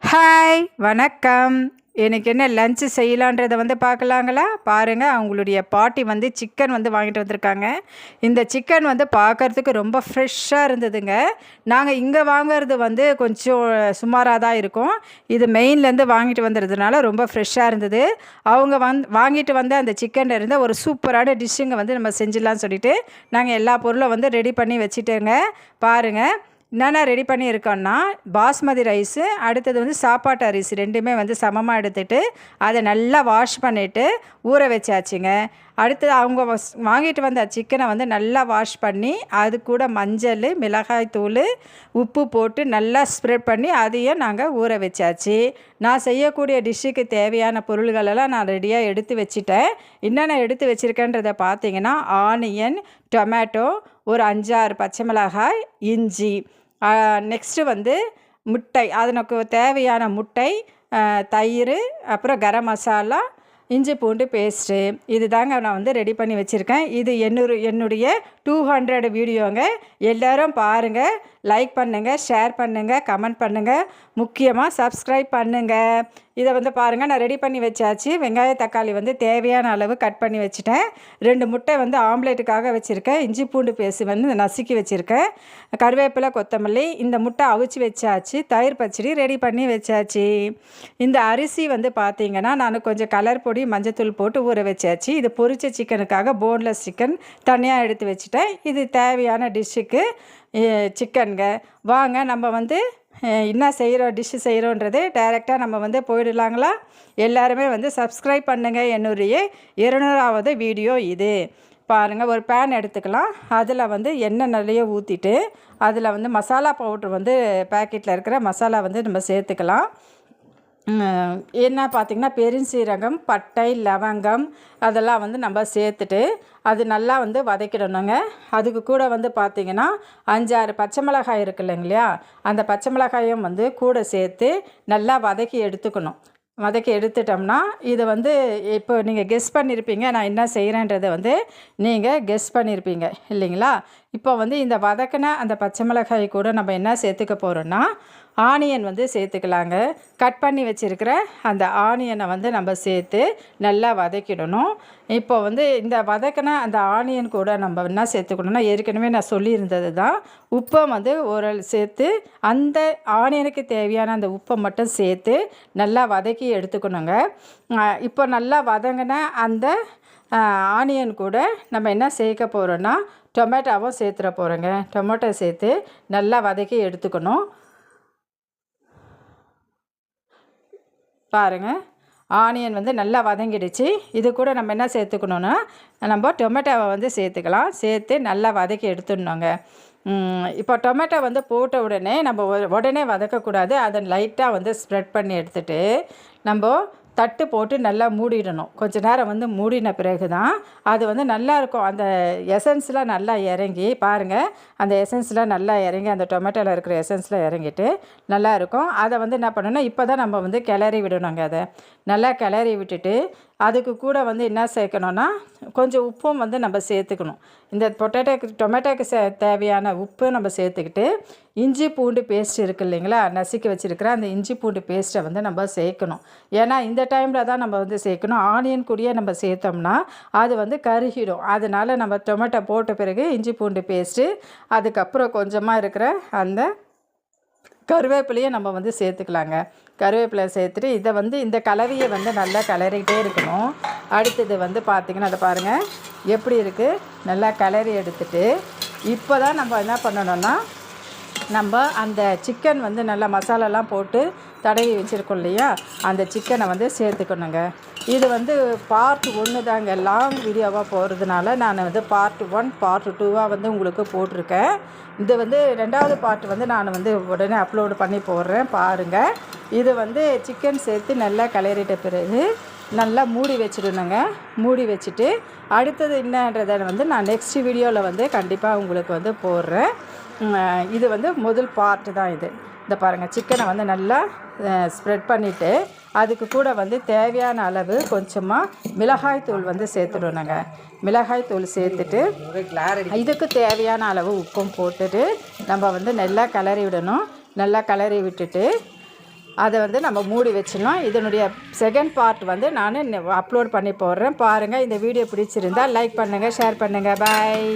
Hi வணக்கம். எனக்கு என்ன லஞ்சு செய்யலான்றதை பார்க்கலாங்களா? பாருங்கள், அவங்களுடைய பாட்டி சிக்கன் வாங்கிட்டு வந்திருக்காங்க. இந்த சிக்கன் பார்க்குறதுக்கு ரொம்ப ஃப்ரெஷ்ஷாக இருந்ததுங்க. நாங்கள் இங்கே வாங்கிறது கொஞ்சம் சுமாராக தான் இருக்கும். இது மெயின்லேருந்து வாங்கிட்டு வந்ததுனால ரொம்ப ஃப்ரெஷ்ஷாக இருந்தது. அவங்க வாங்கிட்டு வந்த அந்த சிக்கனில் இருந்த ஒரு சூப்பரான டிஷ்ஷுங்க நம்ம செஞ்சிடலான்னு சொல்லிவிட்டு நாங்கள் எல்லா பொருளும் ரெடி பண்ணி வச்சுட்டேங்க. பாருங்கள், என்னென்ன ரெடி பண்ணியிருக்கோன்னா, பாஸ்மதி ரைஸு, அடுத்தது சாப்பாட்டு அரிசி ரெண்டுமே சமமாக எடுத்துகிட்டு அதை நல்லா வாஷ் பண்ணிவிட்டு ஊற வச்சாச்சுங்க. அடுத்தது அவங்க வாங்கிட்டு வந்த சிக்கனை நல்லா வாஷ் பண்ணி அது கூட மஞ்சள், மிளகாய் தூள், உப்பு போட்டு நல்லா ஸ்ப்ரெட் பண்ணி அதையும் நாங்கள் ஊற வச்சாச்சு. நான் செய்யக்கூடிய டிஷ்ஷுக்கு தேவையான பொருள்களெல்லாம் நான் ரெடியாக எடுத்து வச்சுட்டேன். என்னென்ன எடுத்து வச்சுருக்கேன்றதை பார்த்தீங்கன்னா, ஆனியன், டொமேட்டோ, ஒரு 5-6 பச்சை மிளகாய், இஞ்சி, நெக்ஸ்ட்டு முட்டை, அதனுக்கு தேவையான முட்டை, தயிர், அப்புறம் கரம் மசாலா, இஞ்சி பூண்டு பேஸ்ட்டு, இது தாங்க நான் ரெடி பண்ணி வச்சுருக்கேன். இது என்னுடைய 200 வீடியோங்க. எல்லோரும் பாருங்கள், லைக் பண்ணுங்கள், ஷேர் பண்ணுங்கள், கமெண்ட் பண்ணுங்கள், முக்கியமாக சப்ஸ்கிரைப் பண்ணுங்கள். இதை பாருங்கள், நான் ரெடி பண்ணி வச்சாச்சு. வெங்காய தக்காளி தேவையான அளவு கட் பண்ணி வச்சுட்டேன். 2 முட்டை ஆம்லேட்டுக்காக வச்சுருக்கேன். இஞ்சி பூண்டு பேஸ்ட்டு நசுக்கி வச்சுருக்கேன். கருவேப்பிலை, கொத்தமல்லி, இந்த முட்டை அவிச்சு வச்சாச்சு. தயிர் பச்சடி ரெடி பண்ணி வச்சாச்சு. இந்த அரிசி பார்த்திங்கன்னா, நான் கொஞ்சம் கலர் பொடி, மஞ்சத்தூள் போட்டு ஊற வச்சாச்சு. இது பொரிச்ச சிக்கனுக்காக போன்லெஸ் சிக்கன் தனியாக எடுத்து வச்சுட்டேன். இது தேவையான டிஷ்ஷுக்கு சிக்கனுங்க. வாங்க, நம்ம என்ன செய்கிறோம், டிஷ்ஷு செய்கிறோன்றது டைரெக்டாக நம்ம போயிடலாங்களா? எல்லாருமே சப்ஸ்கிரைப் பண்ணுங்கள். என்னுடைய 200வது வீடியோ இது. பாருங்கள், ஒரு பேன் எடுத்துக்கலாம். அதில் எண்ணெய் நிறைய ஊற்றிட்டு அதில் மசாலா பவுட்ரு பேக்கெட்டில் இருக்கிற மசாலா நம்ம சேர்த்துக்கலாம். என்ன பார்த்திங்கன்னா, பெருஞ்சீரகம், பட்டை, லவங்கம் அதெல்லாம் நம்ம சேர்த்துட்டு அது நல்லா வதக்கிடணுங்க. அதுக்கு கூட பார்த்திங்கன்னா 5-6 பச்சை மிளகாய் இருக்குது இல்லைங்களா, அந்த பச்சை மிளகாயும் கூட சேர்த்து நல்லா வதக்கி வதக்கி எடுத்துட்டோம்னா, இது இப்போ நீங்கள் கெஸ் பண்ணியிருப்பீங்க நான் என்ன செய்கிறேன்றதை நீங்கள் கெஸ் பண்ணியிருப்பீங்க இல்லைங்களா? இப்போ இந்த வதக்கின அந்த பச்சை மிளகாய் கூட நம்ம என்ன சேர்த்துக்க போகிறோன்னா, ஆனியன் சேர்த்துக்கலாங்க. கட் பண்ணி வச்சுருக்கிற அந்த ஆனியனை நம்ம சேர்த்து நல்லா வதக்கிடணும். இப்போ இந்த வதக்கின அந்த ஆனியன் கூட நம்ம என்ன சேர்த்துக்கணுன்னா, ஏற்கனவே நான் சொல்லியிருந்தது தான், உப்பை ஒரு சேர்த்து அந்த ஆனியனுக்கு தேவையான அந்த உப்பை மட்டும் சேர்த்து நல்லா வதக்கி எடுத்துக்கணுங்க. இப்போ நல்லா வதங்கின அந்த ஆனியன் கூட நம்ம என்ன சேர்க்க போகிறோன்னா, டொமேட்டோவும் சேர்த்துட போகிறோங்க. டொமேட்டோ சேர்த்து நல்லா வதக்கி எடுத்துக்கணும். பாருங்கள், ஆனியன் நல்லா வதங்கிடுச்சு. இது கூட நம்ம என்ன சேர்த்துக்கணுன்னா, நம்ம டொமேட்டோவை சேர்த்துக்கலாம். சேர்த்து நல்லா வதக்கி எடுத்துடணுங்க. இப்போ டொமேட்டோ போட்ட உடனே நம்ம உடனே வதக்கக்கூடாது. அதை லைட்டாக ஸ்ப்ரெட் பண்ணி எடுத்துகிட்டு நம்ம தட்டு போட்டு நல்லா மூடிடணும். கொஞ்சம் நேரம் மூடின பிறகு தான் அது நல்லாயிருக்கும். அந்த எசன்ஸ்லாம் நல்லா இறங்கி, பாருங்கள், அந்த எசன்ஸ்லாம் நல்லா இறங்கி, அந்த டொமேட்டோவில் இருக்கிற எசன்ஸ்லாம் இறங்கிட்டு நல்லாயிருக்கும். அதை என்ன பண்ணணும்னா, இப்போ தான் நம்ம கிளறி விடணுங்க. அதை நல்லா கிளறி விட்டுட்டு அதுக்கு கூட என்ன சேர்க்கணுன்னா, கொஞ்சம் உப்பும் நம்ம சேர்த்துக்கணும். இந்த டொமேட்டோக்கு தேவையான உப்பு நம்ம சேர்த்துக்கிட்டு, இஞ்சி பூண்டு பேஸ்ட் இருக்குது இல்லைங்களா, நசுக்கி வச்சுருக்கிற அந்த இஞ்சி பூண்டு பேஸ்ட்டை நம்ம சேர்க்கணும். ஏன்னா இந்த டைமில் தான் நம்ம சேர்க்கணும். ஆனியன் கூடயே நம்ம சேர்த்தோம்னா அது கருகிடும். அதனால் நம்ம டொமேட்டோ போட்ட பிறகு இஞ்சி பூண்டு பேஸ்ட்டு, அதுக்கப்புறம் கொஞ்சமாக இருக்கிற அந்த கருவேப்பிலையை நம்ம சேர்த்துக்கலாங்க. கருவேப்பிலை சேர்த்துட்டு இதை இந்த கலவையை நல்லா கிளறிக்கிட்டே இருக்கணும். அடுத்தது பார்த்திங்கன்னா, அதை பாருங்கள் எப்படி இருக்குது. நல்லா கிளறி எடுத்துட்டு இப்போ தான் நம்ம என்ன பண்ணணும்னா, நம்ம அந்த சிக்கன் நல்லா மசாலாலாம் போட்டு தடவி வச்சுருக்கோம் இல்லையா, அந்த சிக்கனை சேர்த்துக்கணுங்க. இது பார்ட் 1 தாங்க. லாங் வீடியோவாக போகிறதுனால நான் பார்ட் 1, பார்ட் 2வாக உங்களுக்கு போட்டிருக்கேன். இது 2வது பார்ட் நான் உடனே அப்லோடு பண்ணி போடுறேன், பாருங்கள். இது சிக்கன் சேர்த்து நல்லா கிளறிட்ட பிறகு நல்லா மூடி வச்சிடணுங்க. மூடி வச்சுட்டு அடுத்தது என்னன்றதை நான் நெக்ஸ்ட் வீடியோவில் கண்டிப்பாக உங்களுக்கு போடுறேன். இது முதல் பார்ட்டு தான் இது. இந்த பாருங்கள், சிக்கனை நல்லா ஸ்ப்ரெட் பண்ணிவிட்டு அதுக்கு கூட தேவையான அளவு கொஞ்சமாக மிளகாய் தூள் சேர்த்துடணுங்க. மிளகாய் தூள் சேர்த்துட்டு இதுக்கு தேவையான அளவு உப்பும் போட்டுட்டு நம்ம நல்லா கிளறி விடணும். நல்லா கிளறி விட்டுட்டு அதை வந்து நம்ம மூடி வச்சிடணும். இதனுடைய செகண்ட் பார்ட் வந்து நான் அப்லோட் பண்ணி போடுறேன். பாருங்கள். இந்த வீடியோ பிடிச்சிருந்தால் லைக் பண்ணுங்கள், ஷேர் பண்ணுங்கள். பாய்.